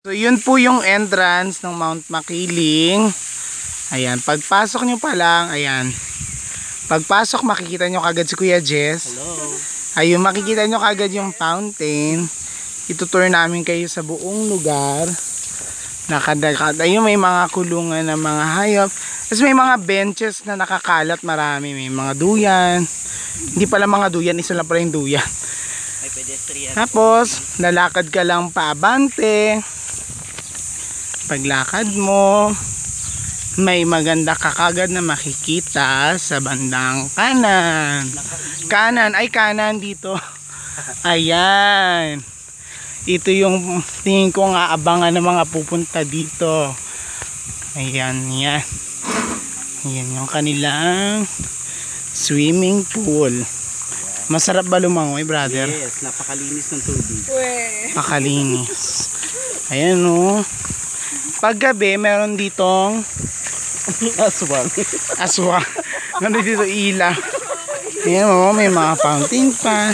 So yun po yung entrance ng Mount Makiling. Ayan, pagpasok nyo pa lang, ayan. Pagpasok makikita nyo kagad si Kuya Jess. Hello. Ayun, makikita nyo kagad yung fountain. Itutour namin kayo sa buong lugar. Ayun, may mga kulungan ng mga hayop. Tapos may mga benches na nakakalat marami. May mga duyan. Hindi pala mga duyan, isa lang pala yung duyan. May pedestrian. Tapos, lalakad ka lang paabante. Paglakad mo, may maganda kakagad na makikita sa bandang kanan. Kanan dito. Ayan. Ito yung tingin ko nga abangan ng mga pupunta dito. Ayan, yan. Ayan yung kanilang swimming pool. Masarap ba lumangoy, brother? Yes, napakalinis ng tubig. Pakalinis. Ayan o. Paggabi, meron ditong Aswang. aswang. Meron dito ila. Ayan o, may mga fountain pa.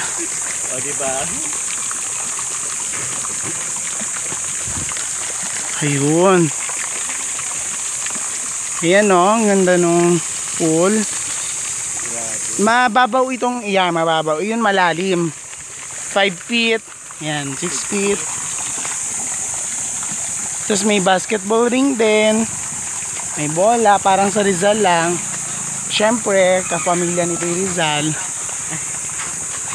O, diba? Ayun. Ayan o, ang ganda nung pool. Mababaw itong, mababaw. Yun malalim. 5 feet. Ayan, 6 feet. Tapos may basketball ring din. May bola, parang sa Rizal lang. Siyempre, kapamilya nito yung Rizal.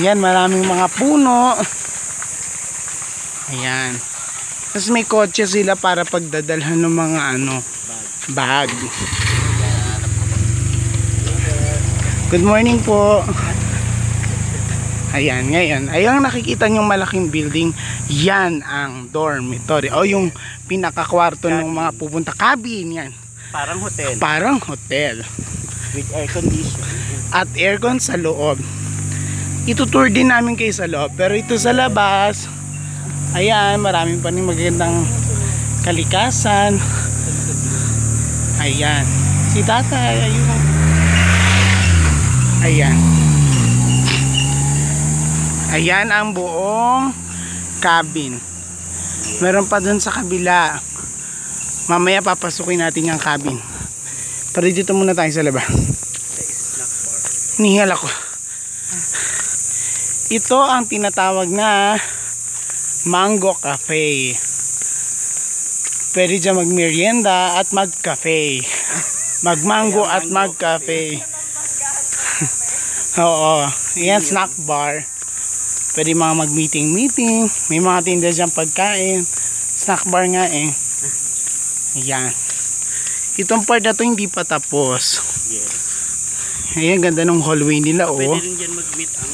Ayan, maraming mga puno. Ayan. Tapos may kotse sila para pagdadalhan ng mga bag. Good morning po. Ayan, ngayon, ayun nakikita nyong malaking building. Yan ang dormitory. O yung pinakakwarto ng mga pupunta. Cabin, yan. Parang hotel. Parang hotel. With air condition. At aircon sa loob. Itutour din namin kayo sa loob. Pero ito sa labas, ayan, maraming pa rin magandang kalikasan. Ayan. Si tatay, ayun. Ayan. Ayan ang buong cabin. Meron pa dun sa kabila. Mamaya papasukin natin yung cabin. Pero dito muna tayo sa labas. Hinihingal ako. Ito ang tinatawag na Mango Cafe. Pwede dyan magmerienda at magcafe. Magmango at magcafe. Oo. Yan, snack bar. Pwede mga mag-meeting. May mga tinda dyan pagkain. Snack bar nga eh. Ayan. Itong part na to hindi pa tapos. Yes. Ayan, ganda ng hallway nila oh. Pwede rin dyan mag-meet ang...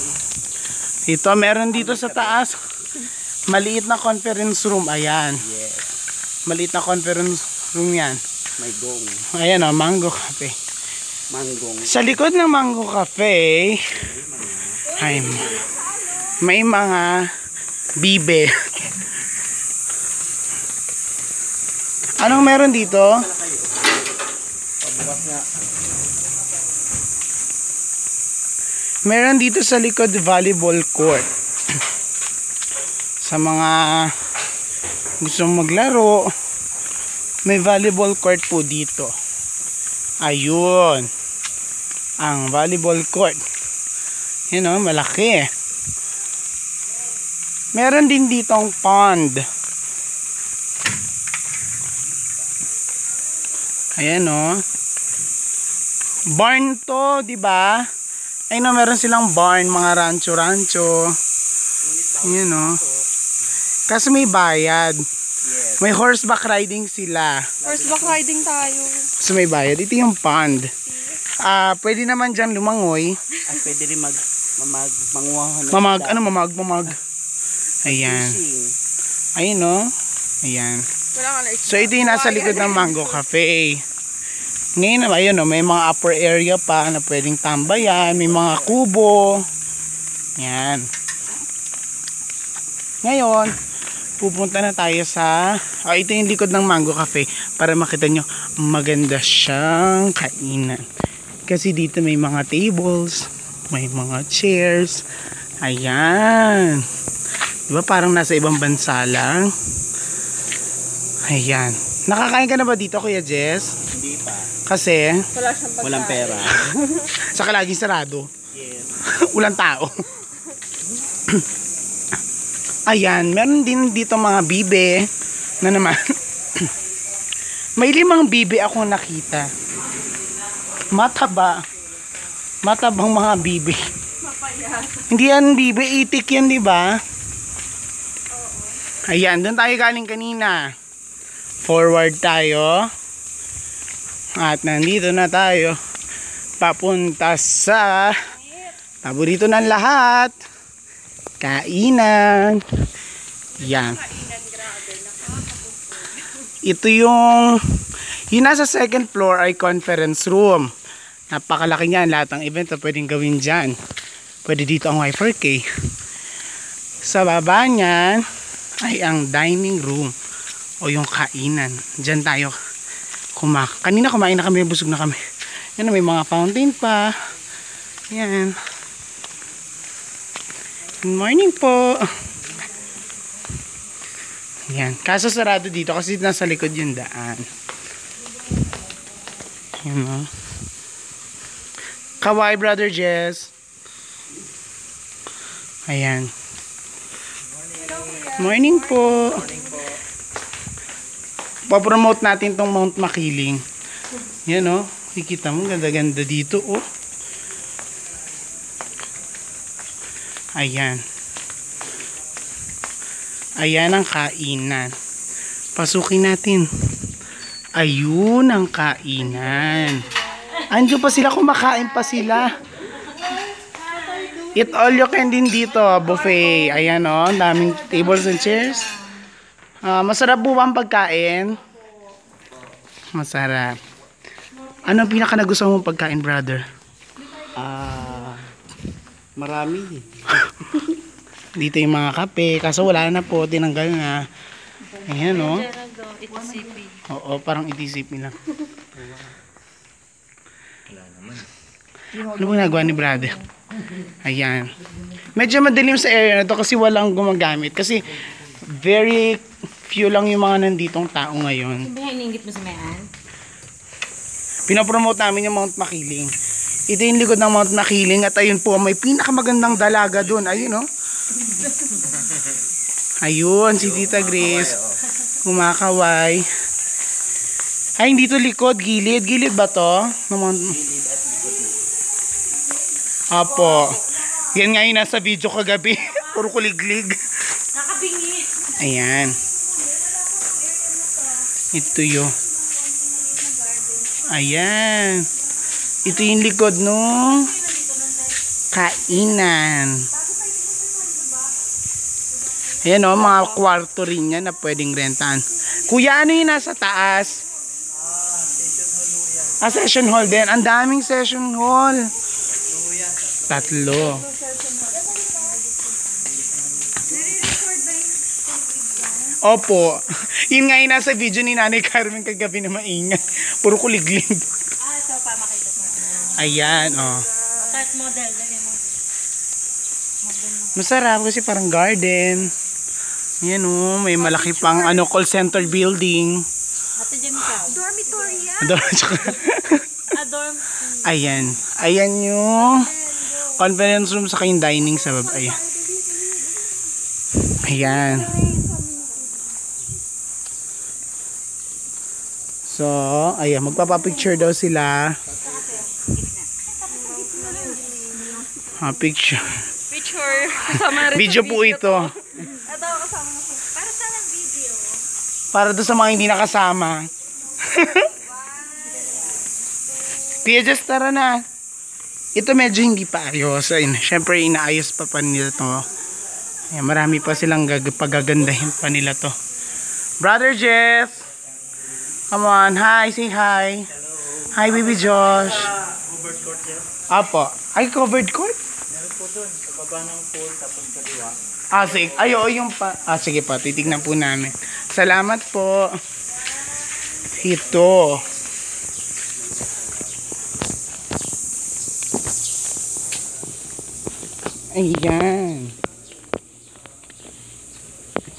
Ito, meron dito sa taas. Maliit na conference room. Ayan. Yes. Maliit na conference room yan. May gong. Ayan o, Mango Cafe. Manggong. Sa likod ng Mango Cafe, ay, may mga bibe. Anong meron dito? Pabukas nga. Meron dito sa likod volleyball court. Sa mga gustong maglaro, may volleyball court po dito. Ayun. Ang volleyball court. Yan o, malaki. Meron din ditong pond. Ayan o. Barn to, di ba? Ayun o, meron silang barn, mga rancho-rancho. Ayan o. Kasi may bayad. Yes. May horseback riding sila. Horseback riding tayo. So may bayad. Ito yung pond. Pwede naman dyan lumangoy. At pwede rin manguha ng Mamag. Ayan. fishing. Ayun no. Ayan. Wala ka na So ito yung nasa likod ng Mango Cafe. Ngayon naman, ayun no, may mga upper area pa na pwedeng tambayan. May mga kubo. Ayan. Ngayon, pupunta na tayo sa ito yung likod ng Mango Cafe para makita nyo maganda siyang kainan kasi dito may mga tables, may mga chairs. Ayan, diba parang nasa ibang bansa lang. Ayan. Nakakain ka na ba dito, Kuya Jess? Hindi pa. Kasi, Wala siyang pagkain. Walang pera. saka laging sarado. Yes. Ulang tao. Ayan, meron din dito mga bibe na naman. May 5 bibe ako nakita. Mataba. Matabang mga bibe. Hindi yan bibe, itik yan, di ba? Ayan, doon tayo galing kanina. Forward tayo. At nandito na tayo. Papunta sa paborito ng lahat. Kainan. Yan. Ito yung nasa second floor ay conference room. Napakalaki niyan. Lahat ng event na pwedeng gawin dyan. Pwede dito ang Y4K. Sa baba niyan ay ang dining room o yung kainan. Diyan tayo kanina kumain na kami, busog na kami. Yan, may mga fountain pa. Yan. Good morning po. Yan. Kaso sarado dito kasi nasa likod yung daan. Yan o. Kawai, Brother Jess. Ayan. Morning po. Papromote natin tong Mount Makiling. Yan o. Kikita mo, ganda-ganda dito o. Ayan. Ayan ang kainan. Pasukin natin. Ayun ang kainan. Andiyo pa sila, kumakain pa sila. Eat all you can din dito, buffet. Ayan o, daming tables and chairs. Masarap po ba ang pagkain? Masarap. Ano ang pinaka nagustuhan mong pagkain, brother? Marami. Dito yung mga kape. Kaso wala na po, tinanggal na. Ayan o. Oo, parang itisipi lang. Ano bang nagawa ni brother? Ayan. Medyo madilim sa area na to kasi walang gumagamit. Kasi very few lang yung mga nanditong tao ngayon. Sabi hiningit mo sa mayan? Pinapromote namin yung Mount Makiling. Ito yung likod ng Mount Makiling at ayun po, may pinakamagandang dalaga doon. Ayun o. Ayun, si Tita Grace. Kumakaway. Ay, hindi to likod, gilid. Gilid ba to? Apo. Yan nga yung nasa video kagabi. Puro kuliglig. Nakabingit. Ayan. Ito yun. Ayan. Ito yung likod nung kainan. Ayan o, mga kwarto rin yan na pwedeng rentan. Kuya, ano yung nasa taas? Session hall din. Ang daming session hall. 3. Opo. Yun nga yung nasa video ni Nanay Carmen kagabi na maingay. Puro kuliglig. So pa makita mo. Ayan, oh. Start model, dali mo. Masarap kasi parang garden. Ayan oh, may malaki pang call center building. Ate Jem ka. Dormitory yan. Dorm. Ayan. Ayan yung conference room sa kayong dining sa baba. Ayan. Ayan. So, ayan, magpapapicture daw sila. Picture. Picture. Kasama rin Video sa po ito. Ito kasama mo. Para sa ng video. Para doon sa mga hindi nakasama. Kuya Jess, tara na. Ito medyo hindi pa ayos. Ayun, syempre inaayos pa nila to. Ayan, marami pa silang pagagandahin pa nila to. Brother Jeff. Come on, hi, say hi. Hello. Hi, baby Josh. Covered court sir. Apo. Ay, covered court? Meron po doon. Sa baba ng pool tapos kaliwa. Sige. Ay, oo, yung pa. Sige pa. Titignan po namin. Salamat po. Ito. Ayan.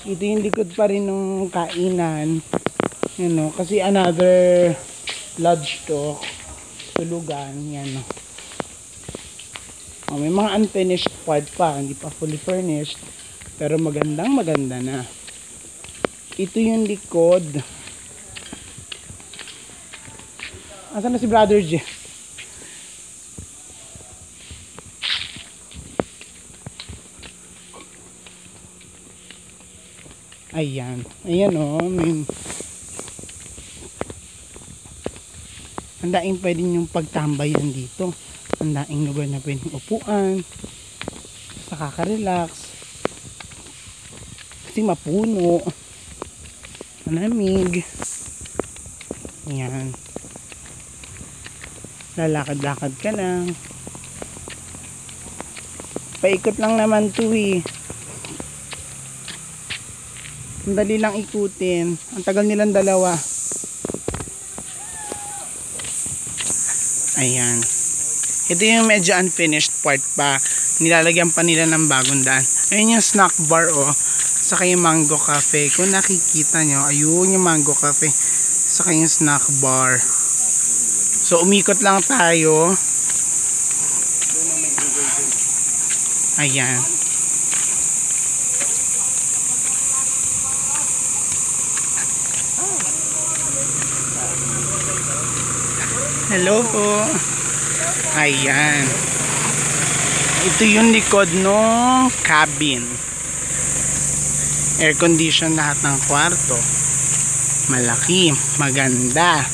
Ito yung likod pa rin ng kainan. Yan no, kasi another lodge to. Tulugan, yan no. Oh, may mga unfinished part pa, hindi pa fully furnished. Pero maganda na. Ito yung likod. Asan na si Brother J? Ayan. Ayan o. Ang daing pwede nyong pagtambayan dito. Ang daing lugar na pwedeng upuan. Nakaka-relax. Kasi mapuno. Malamig. Ayan. Lalakad-lakad ka lang. Paikot lang naman to eh. Ang dali lang ikutin. Ang tagal nilang dalawa. Ayan. Ito yung medyo unfinished part pa. Nilalagyan pa nila ng bagong daan. Ayun yung snack bar oh. Saka yung mango cafe. Kung nakikita nyo, ayun yung mango cafe. Saka yung snack bar. So umikot lang tayo. Ayan. Hello po. Ayan. Ito yung likod ng cabin. Air condition lahat ng kwarto. Malaki, maganda.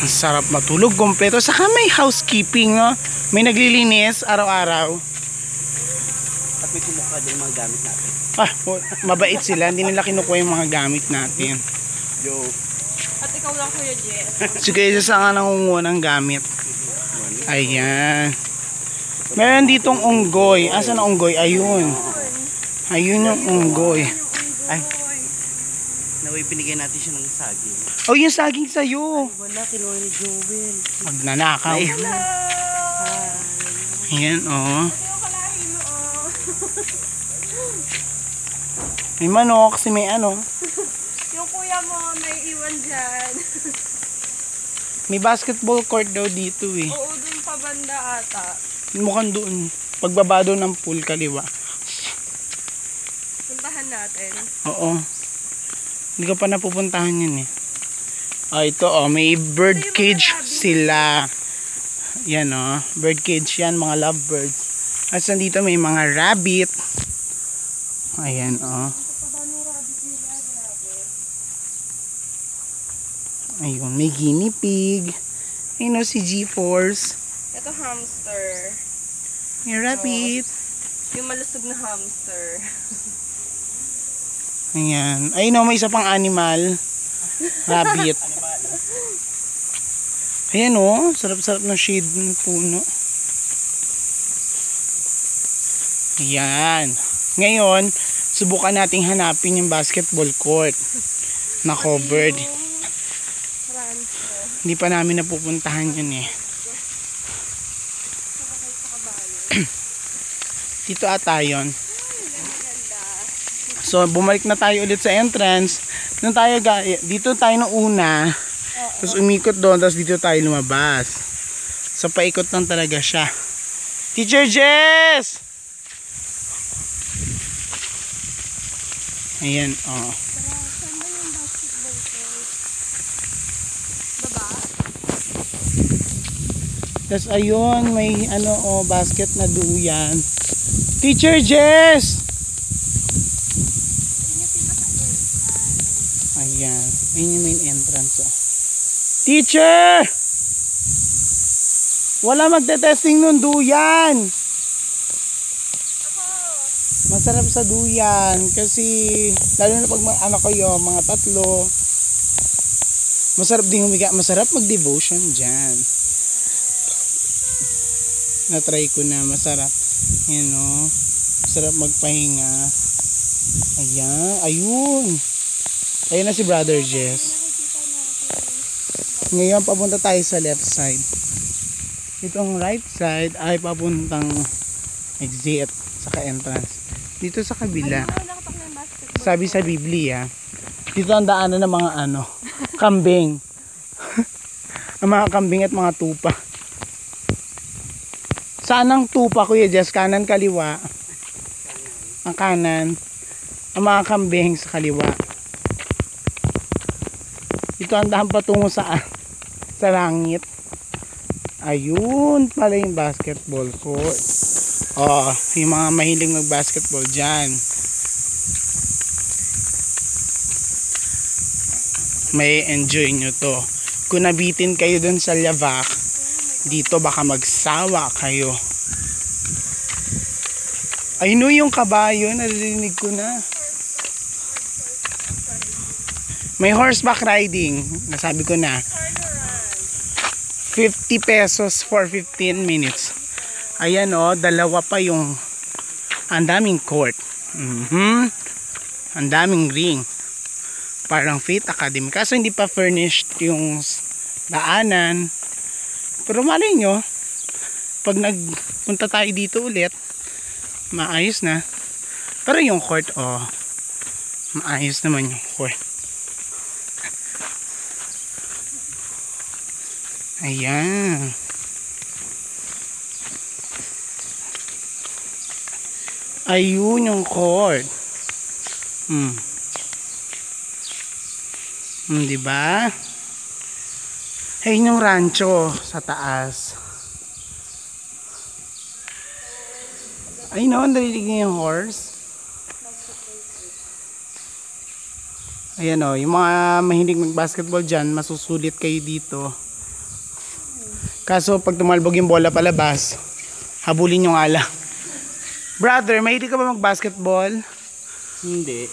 Ang sarap matulog, kompleto. Saka may housekeeping, no? May naglilinis araw-araw. At may kumukuha din mga gamit natin. Ah, mabait sila. Hindi nila kinukuha yung mga gamit natin. Joke. At ikaw lang, Kuya Jess. Sige, isa sa nga nangunguha ng gamit. Ayan. Meron ditong unggoy. Asan ang unggoy? Ayun. Ayun yung unggoy. Ay. Naway binigyan natin siya ng saging. Oh, yung saging sa'yo. Wala, kinuha ni Joel. Magnanakaw. Ayan, oh. May manok, kasi may ano. Yung kuya mo, may iwan dyan. May basketball court daw dito eh. Oo, dun pa banda ata. Mukhang doon. Pagbaba doon ng pool, kaliwa. Puntahan natin. Oo. Hindi ko pa napupuntahan yun eh. Oh, ito oh, may bird cage sila. Yan oh, bird cage yan, mga lovebirds. At nandito may mga rabbit. Ayan oh. Ayun, may guinea pig. Ayun oh, si G-Force. Ito hamster. May rabbit. Yung malusog na hamster. Ayan. Ayun oh, may isa pang animal. Rabbit. Ayan oh, sarap-sarap ng shade ng puno. Ayan. Ngayon, subukan nating hanapin yung basketball court na covered. Hindi pa namin napupuntahan yun eh. Dito ata yun. So, bumalik na tayo ulit sa entrance. Dito tayo nung una. Tapos umikot doon, tapos dito tayo lumabas. So, paikot lang talaga siya. Teacher Jess! Ayan, oh. Tapos ayun, may ano, oh, basket na duyan. Teacher Jess! Ayan, ayun yung main entrance, oh. Teacher! Wala magte-testing nun duyan. Masarap sa duyan kasi lalo na pag ano kayo, mga tatlo. Masarap din humiga, masarap mag-devotion diyan. Na-try ko na, masarap. Yan oh. Masarap magpahinga. Ayan, ayun. Ayun na si Brother Jess. Ngayon papunta tayo sa left side. Itong right side ay papuntang exit saka entrance. Dito sa kabila, sabi sa Biblia, dito ang daanan ng mga ano, kambing. Ang mga kambing at mga tupa. Saan ang tupa, Kuya Jess? Kanan, kaliwa? Ang kanan. Ang mga kambing sa kaliwa. Ito ang daan patungo saan? Sa langit. Ayun pala yung basketball court. Oh, yung mga mahilig mag-basketball dyan. May enjoy nyo to. Kung nabitin kayo dun sa Lavac, dito baka magsawa kayo. Ayun o yung kabayo, narinig ko na. May horseback riding, nasabi ko na. 50 pesos for 15 minutes. Ayan o, dalawa pa yung ang daming court. Ang daming ring. Parang Faith Academy. Kaso hindi pa furnished yung daanan. Pero malay nyo, pag nagpunta tayo dito ulit, maayos na. Pero yung court, oh, maayos naman yung court. Ayan. Ayun yung court. Diba? Ayun yung rancho sa taas. Ayun o, narinig niyo yung horse. Ayan o, yung mga mahilig mag-basketball dyan, masusulit kayo dito. Kaso pag tumalbog yung bola palabas, habulin yung ala. Brother, mahilig ka ba mag-basketball? Hindi.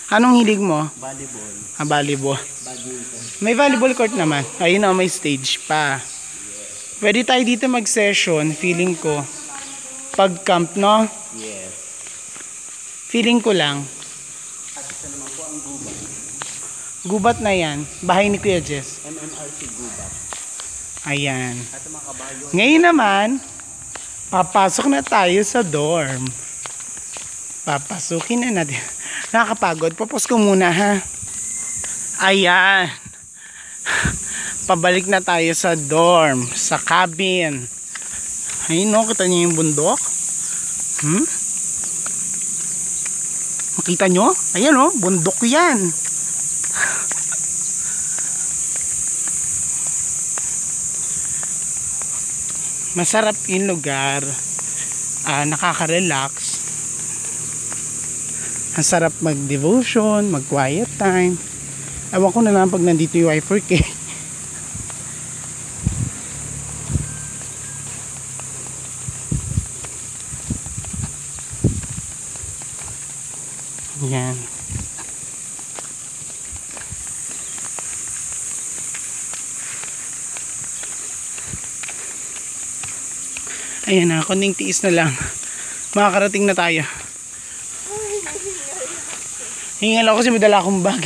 Anong hilig mo? Volleyball. Volleyball. Badminton. May volleyball court naman. Ayun o, may stage pa. Pwede tayo dito mag-session, feeling ko. Pag camp, no? Yes. Feeling ko lang. At isa naman po ang gubat. Gubat na yan. Bahay ni Kuya Jess. MMRC gubat. Ayan. At mga kabayo. Ngayon naman, papasok na tayo sa dorm. Papasukin na natin. Nakakapagod. Papos ko muna, ha? Ayan. Pabalik na tayo sa dorm. Sa cabin. Ayun, no? Kita niyo yung bundok? Makita nyo? Ayan, no? Bundok yan. Masarap yung lugar. Nakaka-relax. Ang sarap mag-devotion, mag-quiet time. Ewan ko na lang pag nandito yung Y4K. Yan. Ayan na, konting tiis na lang. Makakarating na tayo. Hingal ako kasi may dala akong bag.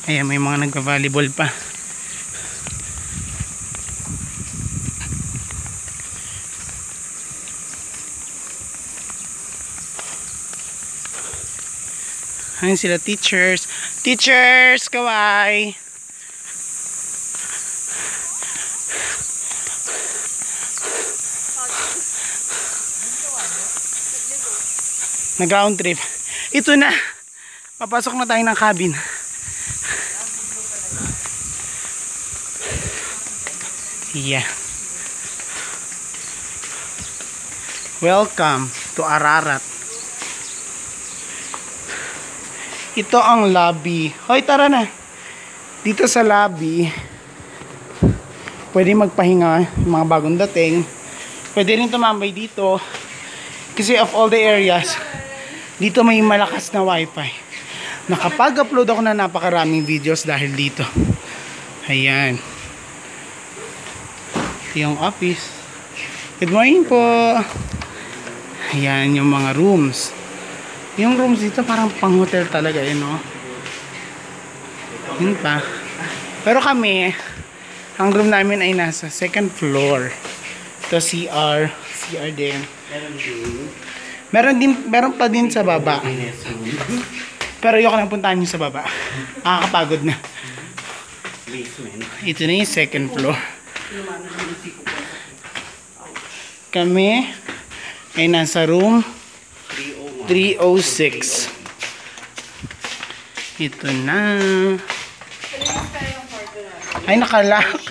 Ayan, may mga nagpa-volleyball pa. Ayan sila teachers. Teachers, kaway! Nag-ground trip. Ito na. Papasok na tayo ng cabin. Yeah. Welcome to Ararat. Ito ang lobby. Hoy, tara na. Dito sa lobby, pwede magpahinga yung mga bagong dating. Pwede rin tumambay dito. Kasi of all the areas, dito may malakas na wifi. Nakapag-upload ako na napakaraming videos dahil dito. Ayan. Yung office. Good morning po. Ayan yung mga rooms. Yung rooms dito parang pang hotel talaga yun, no? Yun pa. Pero kami, ang room namin ay nasa second floor. Ito CR. CR din. Meron din. Meron pa din sa baba. Restroom. Pero ayoko nang puntahan yung sa baba. Nakakapagod na. Basement. Ito na yung second floor. Kami ay nasa room 306. Ito na. Ay, nakalock.